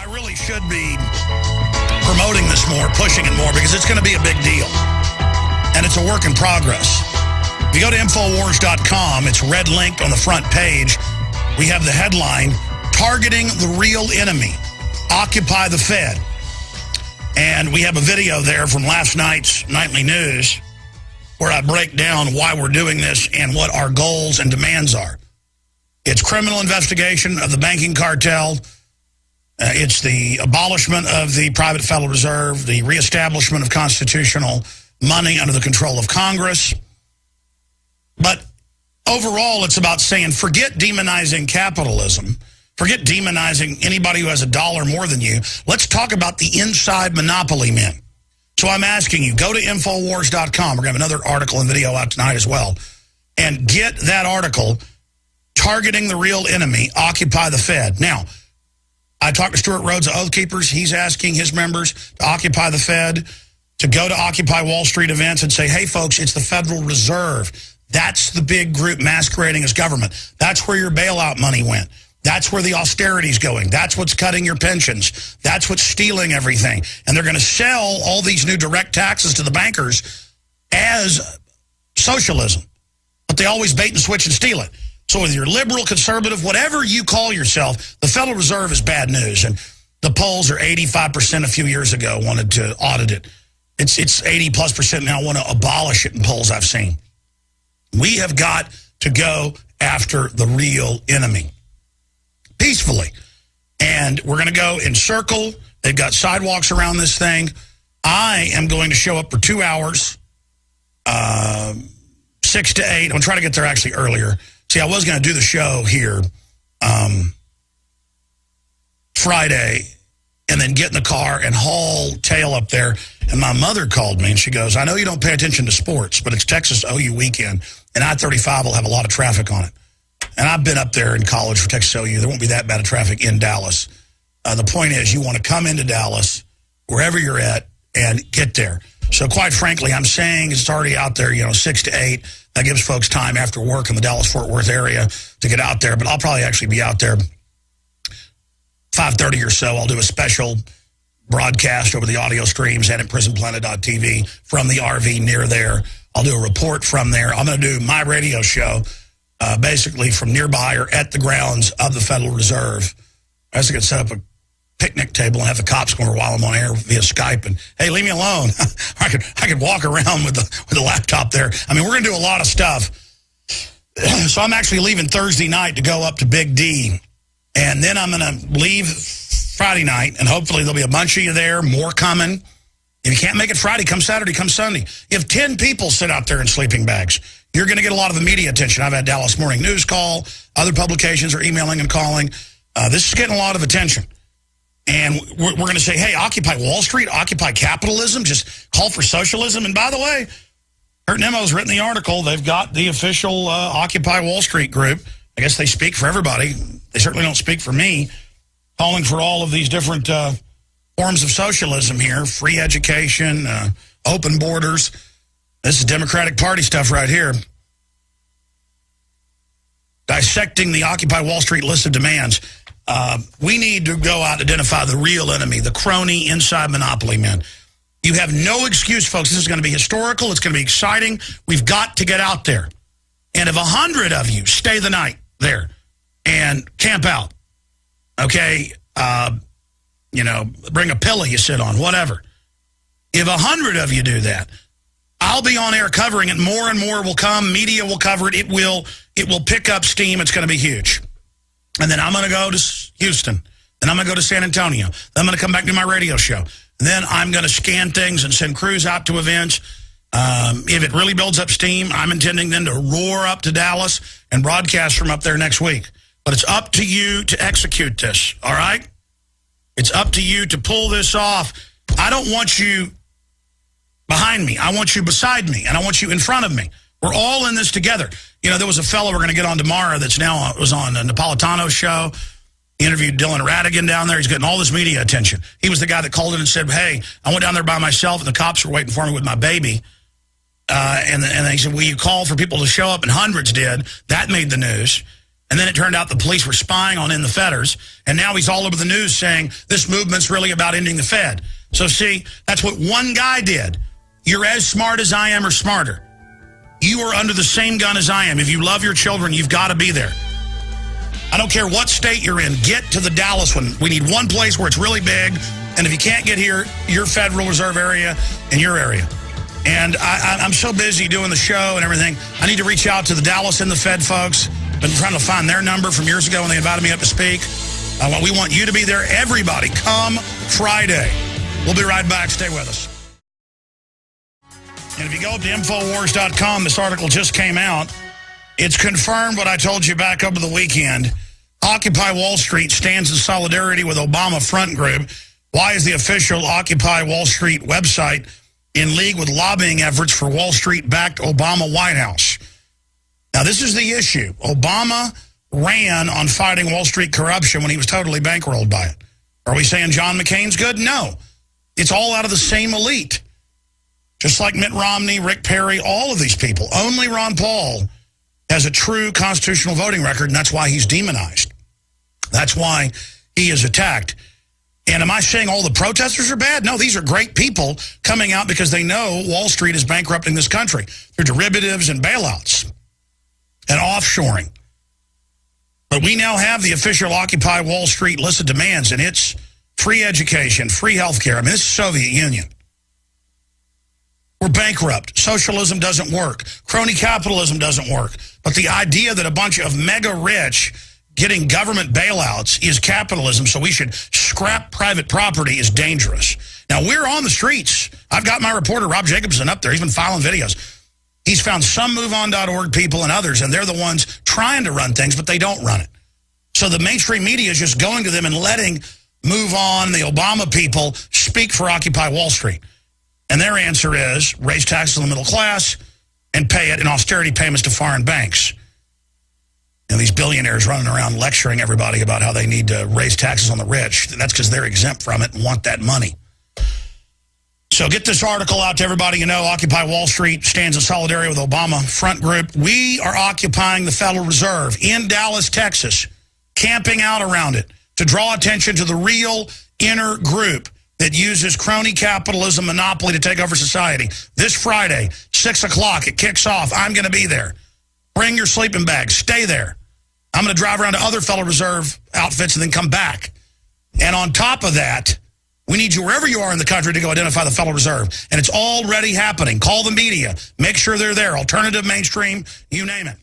really should be promoting this more, pushing it more, because it's going to be a big deal. And it's a work in progress. If you go to Infowars.com, it's red linked on the front page. We have the headline, Targeting the Real Enemy, Occupy the Fed. And we have a video there from last night's nightly news where I break down why we're doing this and what our goals and demands are. It's criminal investigation of the banking cartel. It's the abolishment of the private Federal Reserve, the reestablishment of constitutional money under the control of Congress. But overall, it's about saying, forget demonizing capitalism. Forget demonizing anybody who has a dollar more than you. Let's talk about the inside monopoly men. So I'm asking you, go to Infowars.com. We're going to have another article and video out tonight as well. And get that article, Targeting the Real Enemy, Occupy the Fed. Now, I talked to Stuart Rhodes of Oath Keepers. He's asking his members to occupy the Fed, to go to Occupy Wall Street events and say, hey, folks, it's the Federal Reserve. That's the big group masquerading as government. That's where your bailout money went. That's where the austerity's going. That's what's cutting your pensions. That's what's stealing everything. And they're going to sell all these new direct taxes to the bankers as socialism. But they always bait and switch and steal it. So whether you're liberal, conservative, whatever you call yourself, the Federal Reserve is bad news. And the polls are 85% a few years ago wanted to audit it. It's 80+% now want to abolish it in polls I've seen. We have got to go after the real enemy peacefully. And we're going to go in circle. They've got sidewalks around this thing. I am going to show up for 2 hours, 6 to 8. I'm going to try to get there actually earlier. See, I was going to do the show here Friday and then get in the car and haul tail up there. And my mother called me and she goes, I know you don't pay attention to sports, but it's Texas OU weekend, and I-35 will have a lot of traffic on it. And I've been up there in college for Texas OU. There won't be that bad of traffic in Dallas. The point is you want to come into Dallas, wherever you're at, and get there. So quite frankly, I'm saying it's already out there, 6 to 8. That gives folks time after work in the Dallas-Fort Worth area to get out there. But I'll probably actually be out there 5:30 or so. I'll do a special broadcast over the audio streams and at prisonplanet.tv from the RV near there. I'll do a report from there. I'm going to do my radio show basically from nearby or at the grounds of the Federal Reserve. I was going to set up a picnic table and have the cops come over while I'm on air via Skype and, hey, leave me alone. I could walk around with the laptop there. I mean, we're going to do a lot of stuff. So I'm actually leaving Thursday night to go up to Big D. And then I'm going to leave Friday night, and hopefully there'll be a bunch of you there, more coming. If you can't make it Friday, come Saturday, come Sunday. If 10 people sit out there in sleeping bags, you're going to get a lot of the media attention. I've had Dallas Morning News call. Other publications are emailing and calling. This is getting a lot of attention. And we're going to say, hey, occupy Wall Street, occupy capitalism, just call for socialism. And by the way, Kurt Nemo's written the article. They've got the official Occupy Wall Street group. I guess they speak for everybody. They certainly don't speak for me, calling for all of these different forms of socialism here, free education, open borders. This is Democratic Party stuff right here. Dissecting the Occupy Wall Street list of demands. We need to go out and identify the real enemy, the crony inside monopoly men. You have no excuse, folks. This is going to be historical. It's going to be exciting. We've got to get out there. And if 100 of you stay the night there and camp out, okay, bring a pillow you sit on, whatever. If 100 of you do that, I'll be on air covering it. More and more will come. Media will cover it. It will pick up steam. It's going to be huge. And then I'm going to go to Houston. Then I'm going to go to San Antonio. Then I'm going to come back to my radio show. And then I'm going to scan things and send crews out to events. If it really builds up steam, I'm intending then to roar up to Dallas and broadcast from up there next week. But it's up to you to execute this, all right? It's up to you to pull this off. I don't want you behind me. I want you beside me, and I want you in front of me. We're all in this together. There was a fellow we're going to get on tomorrow that's now was on a Napolitano's show. He interviewed Dylan Radigan down there. He's getting all this media attention. He was the guy that called in and said, hey, I went down there by myself, and the cops were waiting for me with my baby. And he said, will you call for people to show up? And hundreds did. That made the news. And then it turned out the police were spying on In the Fedders, and now he's all over the news saying this movement's really about ending the Fed. So see, that's what one guy did. You're as smart as I am or smarter. You are under the same gun as I am. If you love your children, you've got to be there. I don't care what state you're in. Get to the Dallas one. We need one place where it's really big, and if you can't get here, your Federal Reserve area and your area. And I'm so busy doing the show and everything, I need to reach out to the Dallas and the Fed folks. Been trying to find their number from years ago when they invited me up to speak. We want you to be there. Everybody, come Friday. We'll be right back. Stay with us. And if you go up to Infowars.com, this article just came out. It's confirmed what I told you back over the weekend. Occupy Wall Street stands in solidarity with Obama Front Group. Why is the official Occupy Wall Street website in league with lobbying efforts for Wall Street-backed Obama White House? Now, this is the issue. Obama ran on fighting Wall Street corruption when he was totally bankrolled by it. Are we saying John McCain's good? No. It's all out of the same elite. Just like Mitt Romney, Rick Perry, all of these people. Only Ron Paul has a true constitutional voting record, and that's why he's demonized. That's why he is attacked. And am I saying all the protesters are bad? No, these are great people coming out because they know Wall Street is bankrupting this country through derivatives and bailouts and offshoring. But we now have the official Occupy Wall Street list of demands, and it's free education, free health care. I mean, this is Soviet Union. We're bankrupt. Socialism doesn't work. Crony capitalism doesn't work. But the idea that a bunch of mega rich getting government bailouts is capitalism, so we should scrap private property, is dangerous. Now, we're on the streets. I've got my reporter, Rob Jacobson, up there. He's been filing videos. He's found some MoveOn.org people and others, and they're the ones trying to run things, but they don't run it. So the mainstream media is just going to them and letting MoveOn, the Obama people, speak for Occupy Wall Street. And their answer is raise taxes on the middle class and pay it in austerity payments to foreign banks. And these billionaires running around lecturing everybody about how they need to raise taxes on the rich. That's because they're exempt from it and want that money. So get this article out to everybody you know. Occupy Wall Street stands in solidarity with Obama Front Group. We are occupying the Federal Reserve in Dallas, Texas, camping out around it to draw attention to the real inner group that uses crony capitalism monopoly to take over society. This Friday, 6 o'clock, it kicks off. I'm going to be there. Bring your sleeping bags. Stay there. I'm going to drive around to other Federal Reserve outfits and then come back. And on top of that, we need you wherever you are in the country to go identify the Federal Reserve. And it's already happening. Call the media. Make sure they're there. Alternative, mainstream, you name it.